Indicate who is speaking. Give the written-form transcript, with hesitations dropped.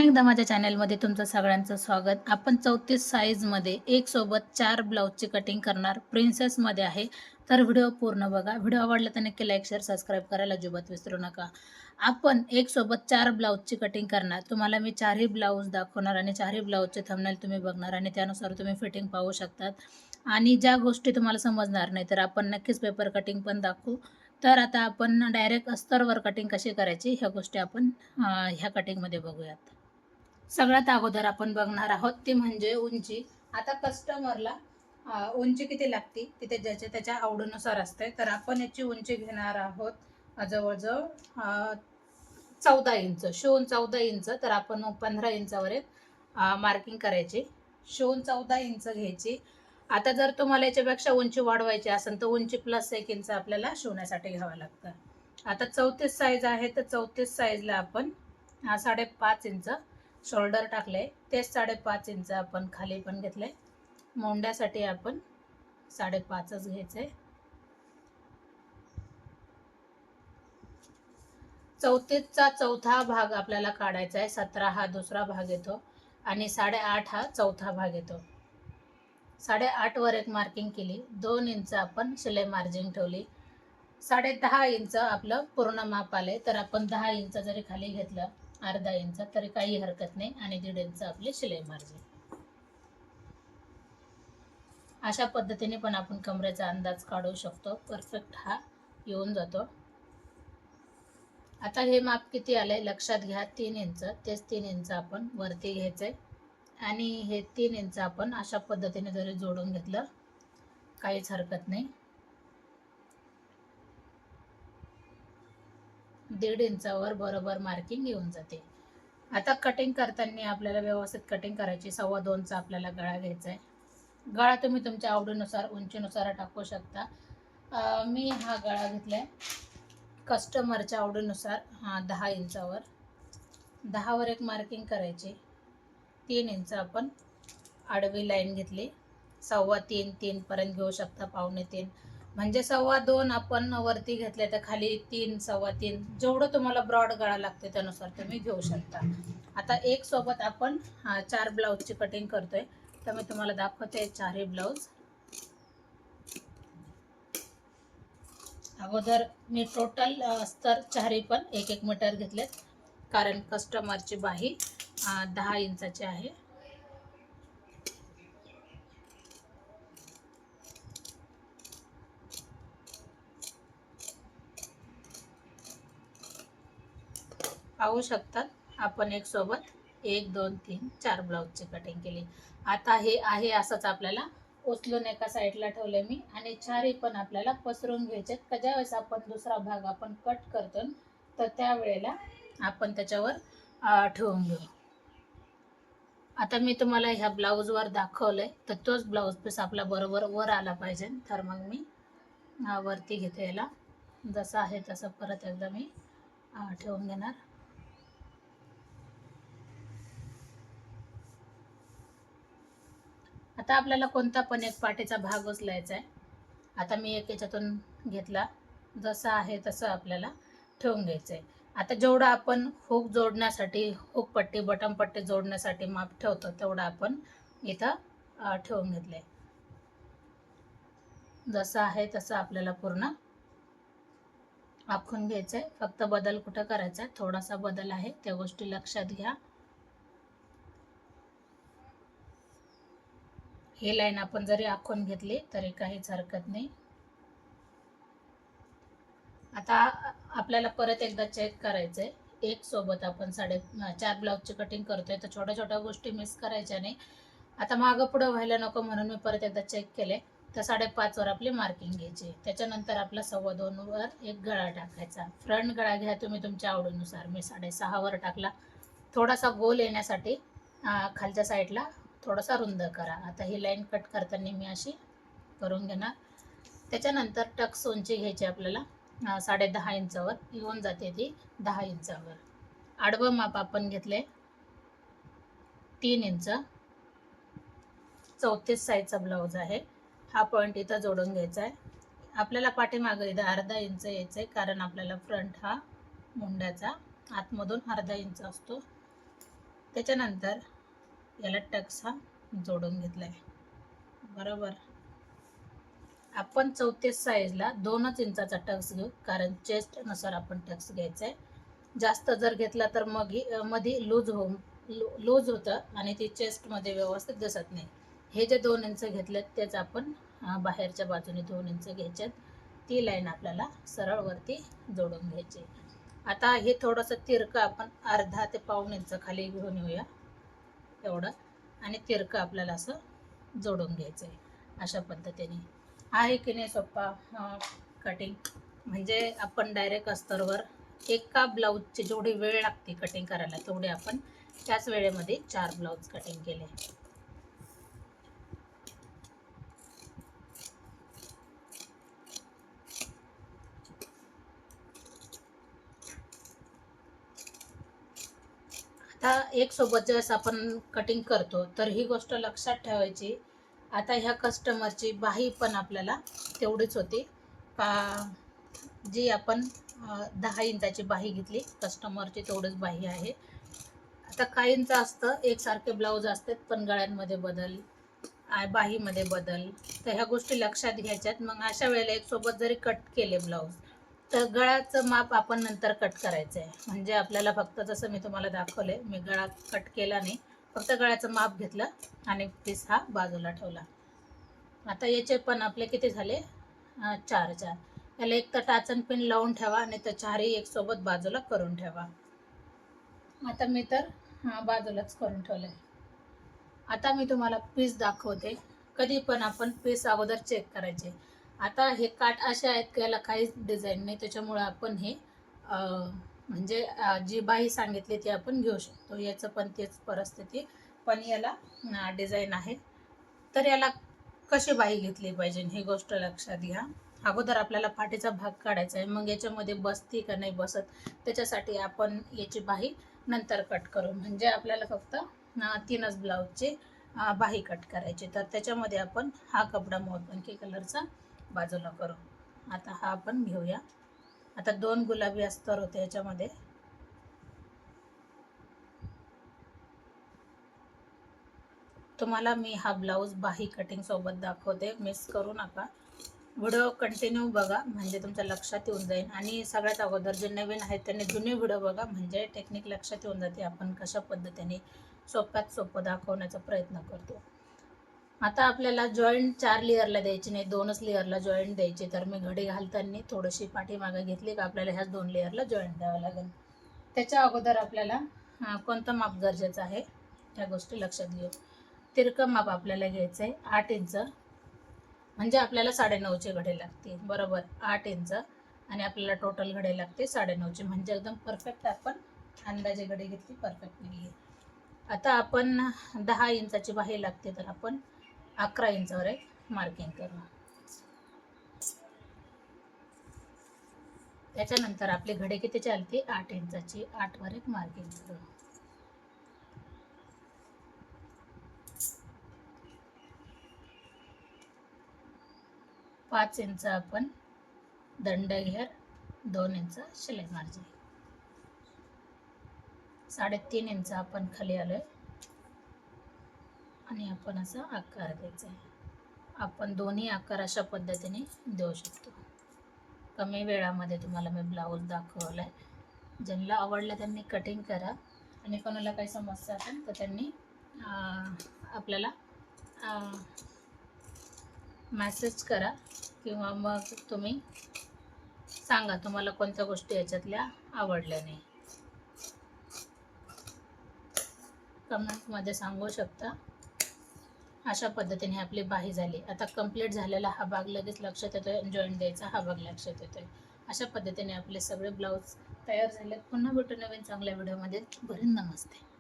Speaker 1: एकदा माझ्या चॅनलमध्ये तुमचं सगळ्यांचं स्वागत. आपण 34 साईजमध्ये एक सोबत 4 ब्लाऊजची कटिंग करणार. प्रिन्सेसमध्ये आहे. तर व्हिडिओ पूर्ण बघा. व्हिडिओ आवडला तर नक्की लाईक, शेअर, सबस्क्राईब करायला अजिबात विसरू नका. आपण एक सोबत 4 ब्लाऊजची कटिंग करणार. तुम्हाला मी 4ही ब्लाऊज दाखवणार आणि 4ही ब्लाऊजचे थंबनेल तुम्ही बघणार आणि त्यानुसार तुम्ही फिटिंग पाहू शकतात. आणि ज्या गोष्टी तुम्हाला समजणार नाही तर आपण नक्कीच पेपर कटिंग पण दाखवू. तर आता आपण डायरेक्ट अस्तरवर कटिंग कशी करायची ह्या गोष्टी आपण ह्या कटिंगमध्ये बघूयात. सगळ्यात अगोदर आपण बघणार आहोत ती म्हणजे उंची. आता कस्टमरला उंची किती लागते तिथे ज्याच्या त्याच्या आवडीनुसार असते. तर आपण याची उंची घेणार आहोत जवळजवळ 14 इंच. शिवून 14 इंच तर आपण 15 इंचावर मार्किंग करायची. शिवून 14 इंच घ्यायची. आता जर तुम्हाला याच्यापेक्षा उंची वाढवायची असेल तर उंची प्लस 1 इंच आपल्याला शिवण्यासाठी घ्यावं लागतं. आता 34 साईज आहे तर 34 साईजला आपण 5.5 इंच शोल्डर टाकले. तेच 5.5 इंच आपण खाली पण घेतले. मोंड्यासाठी आपण 5.5च घ्यायचे. 34चा चौथा भाग आपल्याला काढायचा आहे. 17 हा दुसरा भाग येतो आणि 8.5 हा चौथा भाग येतो. 8.5 वर एक मार्किंग केली. 2 इंच आपण शिलाई मार्जिन ठेवली. 10.5 इंच आपलं पूर्ण माप आले तर आपण 10 इंच जरी खाली घेतलं अर्धा इंच तरी काही हरकत नाही आणि 1.5 इंच आपली शिलाई मार्जिन. अशा पद्धतीने पण आपण कमरेचा अंदाज काढू शकतो. परफेक्ट हा येऊन जातो. आता हे माप किती आलंय लक्षात घ्या. 3 इंच. तेच 3 इंच आपण वरती घ्यायचंय आणि हे 3 इंच आपण अशा पद्धतीने जरी जोडून घेतलं काहीच हरकत नाही. 1.5 इंचावर बरोबर मार्किंग येऊन जाते. आता कटिंग करताना आपल्याला व्यवस्थित कटिंग करायची. 2.25चा आपल्याला गळा घ्यायचा आहे. गळा तुम्ही तुमच्या आवडीनुसार उंचीनुसार टाकू शकता. मी हा गळा घेतलाय कस्टमरच्या आवडीनुसार 10 इंचावर. 10 वर एक मार्किंग करायची. 3 इंच आपण आडवी लाईन घेतली. 3.25 3 पर्यंत घेऊ शकता. 2.25 म्हणजे 2.25 आपण वरती घेतले तर खाली 3 3.25 जेवढं तुम्हाला ब्रॉड गळा लागते त्यानुसार तुम्ही घेऊ शकता. आता एक सोबत आपण 4 ब्लाऊजची कटिंग करतोय तर मी तुम्हाला दाखवते 4ही ब्लाऊज. अगोदर मी टोटल अस्तर 4ही पण 1-1 मीटर घेतलेत कारण कस्टमरची बाही 10 इंचाची आहे. पाहू शकतात आपण एक सोबत 1 2 3 4 ब्लाऊजची कटिंग केली. आता हे आहे असंच आपल्याला उचलून एका साईडला ठेवले मी आणि 4ही पण आपल्याला पसरून घ्यायचे. ज्यावेळेस आपण दुसरा भाग आपण कट करतो तर त्यावेळेला आपण त्याच्यावर ठेवून घेऊ. आता मी तुम्हाला ह्या ब्लाऊजवर दाखवलंय तर तोच ब्लाऊज पीस आपला बरोबर वर आला पाहिजे. तर मग मी वरती घेते. याला जसं आहे तसं परत एकदा मी ठेवून घेणार. आता आपल्याला कोणता पण एक पाठीचा भाग उचलायचा आहे. आता मी एक याच्यातून घेतला. जसं आहे तसं आपल्याला ठेवून घ्यायचं आहे. आता जेवढं आपण हुक जोडण्यासाठी हुक पट्टी बटन पट्टी जोडण्यासाठी माप ठेवतो तेवढं आपण इथं ठेवून घेतलं आहे. जसं आहे तसं आपल्याला पूर्ण आखून घ्यायचं आहे. फक्त बदल कुठं करायचा आहे थोडासा बदल आहे त्या गोष्टी लक्षात घ्या. ही लाईन आपण जरी आखून घेतली तरी काहीच हरकत नाही. आता आपल्याला परत एकदा चेक करायचं आहे. एक सोबत आपण 4.5 ब्लाऊजची कटिंग करतोय तर छोट्या छोट्या गोष्टी मिस करायच्या नाही. आता मागं पुढं व्हायला नको म्हणून मी परत एकदा चेक केले तर 5.5 वर आपली मार्किंग घ्यायची. त्याच्यानंतर आपला 2.25 वर एक गळा टाकायचा. फ्रंट गळा घ्या तुम्ही तुमच्या आवडीनुसार. मी 6.5 वर टाकला. थोडासा गोल येण्यासाठी खालच्या साईडला थोडासा रुंद करा. आता ही लाईन कट करताना मी अशी करून घेणार. त्याच्यानंतर टक्स उंची घ्यायची आपल्याला 10.5 इंचावर येऊन जाते ती 10 इंचावर. आडवं माप आपण घेतले 3 इंच. 34 साईजचा ब्लाऊज आहे. हा पॉईंट इथं जोडून घ्यायचा आहे. आपल्याला पाठीमागं इथं अर्धा इंच यायचं आहे कारण आपल्याला फ्रंट हा मुंड्याचा आतमधून अर्धा इंच असतो. त्याच्यानंतर याला टक्स हा जोडून घेतलाय. बरोबर, आपण 34 साईजला 2 इंचाचा टक्स घेऊ, कारण चेस्ट नुसार आपण टक्स घ्यायचा आहे. जास्त जर घेतला तर मग मध्ये लूज होतं आणि ती चेस्टमध्ये व्यवस्थित दिसत नाही. हे जे 2 इंच घेतलेत तेच आपण बाहेरच्या बाजूने 2 इंच घ्यायच्यात. ती लाईन आपल्याला सरळ वरती जोडून घ्यायची. आता हे थोडंसं तिरकं आपण अर्धा ते पाऊण इंच खाली घेऊन येऊया एवढं, आणि तिरकं आपल्याला असं जोडून घ्यायचं आहे. अशा पद्धतीने आहे की नाही सोप्पा कटिंग. म्हणजे आपण डायरेक्ट अस्तरवर एका ब्लाऊजची जेवढी वेळ लागते कटिंग करायला तेवढे आपण त्याच वेळेमध्ये 4 ब्लाऊज कटिंग केले. आता एक सोबत ज्यावेळेस आपण कटिंग करतो तर ही गोष्ट लक्षात ठेवायची. आता ह्या कस्टमरची बाही पण आपल्याला तेवढीच होती का जी आपण 10 इंचाची बाही घेतली, कस्टमरची तेवढीच बाही आहे. आता काहींचं असतं एकसारखे ब्लाऊज असतात पण गळ्यांमध्ये बदल, बाहीमध्ये बदल, तर ह्या गोष्टी लक्षात घ्यायच्यात. मग अशा वेळेला एक सोबत जरी कट केले ब्लाऊज तर गळ्याचं माप आपण नंतर कट करायचं आहे. म्हणजे आपल्याला फक्त जसं मी तुम्हाला दाखवले, मी गळा कट केला नाही, फक्त गळ्याचं माप घेतलं आणि पीस हा बाजूला ठेवला. आता याचे पण आपले किती झाले, 4 4. याला एक तर टाचन पिन लावून ठेवा आणि तर 4ही एक सोबत बाजूला करून ठेवा. आता मी तर बाजूलाच करून ठेवलं आहे. आता मी तुम्हाला पीस दाखवते. कधी पण आपण पीस अगोदर चेक करायचे. आता हे काठ असे आहेत की याला काहीच डिझाईन नाही, त्याच्यामुळे आपण हे म्हणजे जी बाही सांगितली ती आपण घेऊ शकतो. याचं पण तेच परिस्थिती, पण याला डिझाईन आहे. तर याला कशी बाही घेतली पाहिजे ही गोष्ट लक्षात घ्या. अगोदर आपल्याला पाठीचा भाग काढायचा आहे, मग याच्यामध्ये बसती का नाही बसत त्याच्यासाठी आपण याची बाही नंतर कट करू. म्हणजे आपल्याला फक्त 3च ब्लाऊजची बाही कट करायची. तर त्याच्यामध्ये आपण हा कपडा मोरपंखी कलरचा बाजूला करू. आता हा आपण घेऊया. आता 2 गुलाबी अस्तर होते याच्यामध्ये. तुम्हाला मी हा ब्लाऊज बाही कटिंग सोबत दाखवते, मिस करू नका. व्हिडिओ कंटिन्यू बघा म्हणजे तुमच्या लक्षात येऊन जाईल. आणि सगळ्यात अगोदर जे नवीन आहेत त्यांनी जुने व्हिडिओ बघा, म्हणजे टेक्निक लक्षात येऊन जाते आपण कशा पद्धतीने सोप्यात सोपं दाखवण्याचा प्रयत्न करतो. आता आपल्याला जॉईंट 4 लेअरला द्यायची नाही, 2च लेअरला जॉईंट द्यायची. तर मी घडी घालताना थोडीशी पाठीमागे घेतली का आपल्याला ह्याच 2 लेअरला जॉईंट द्यावं लागेल. त्याच्या अगोदर आपल्याला कोणतं माप गरजेचं आहे त्या गोष्टी लक्षात घेऊ. तिरकं माप आपल्याला घ्यायचं आहे 8 इंच, म्हणजे आपल्याला 9.5चे घडे लागते. बरोबर, 8 इंच आणि आपल्याला टोटल घडे लागते 9.5चे. म्हणजे एकदम परफेक्ट आपण अंदाजे घडे घेतली, परफेक्ट नाही. आता आपण 10 इंचाची बाही लागते तर आपण 11 इंचावर एक मार्किंग करू. त्याच्यानंतर आपले घडे किती चालते, 8 इंचाची, 8 वर एक मार्किंग करू. पाच इंच आपण दंड घेर, 2 इंच शिलाई मार्जिन, 3.5 इंच आपण खाली आलोय आणि आपण असा आकार द्यायचा आहे. आपण दोन्ही आकार अशा पद्धतीने देऊ शकतो. कमी वेळामध्ये तुम्हाला मी ब्लाऊज दाखवलाय. ज्यांना आवडलं त्यांनी कटिंग करा आणि कोणाला काही समस्या असेल तर त्यांनी आपल्याला मेसेज करा किंवा मग तुम्ही सांगा तुम्हाला कोणत्या गोष्टी याच्यातल्या आवडल्या नाही, कमेंटमध्ये सांगू शकता. अशा पद्धतीने आपली बाही झाली. आता कंप्लीट झालेला हा भाग लगेच लक्षात येतोय, जॉईंट द्यायचा हा भाग लक्षात येतोय. अशा पद्धतीने आपले सगळे ब्लाऊज तयार झाले. पुन्हा भेटू नवीन चांगल्या व्हिडिओमध्ये. नमस्ते.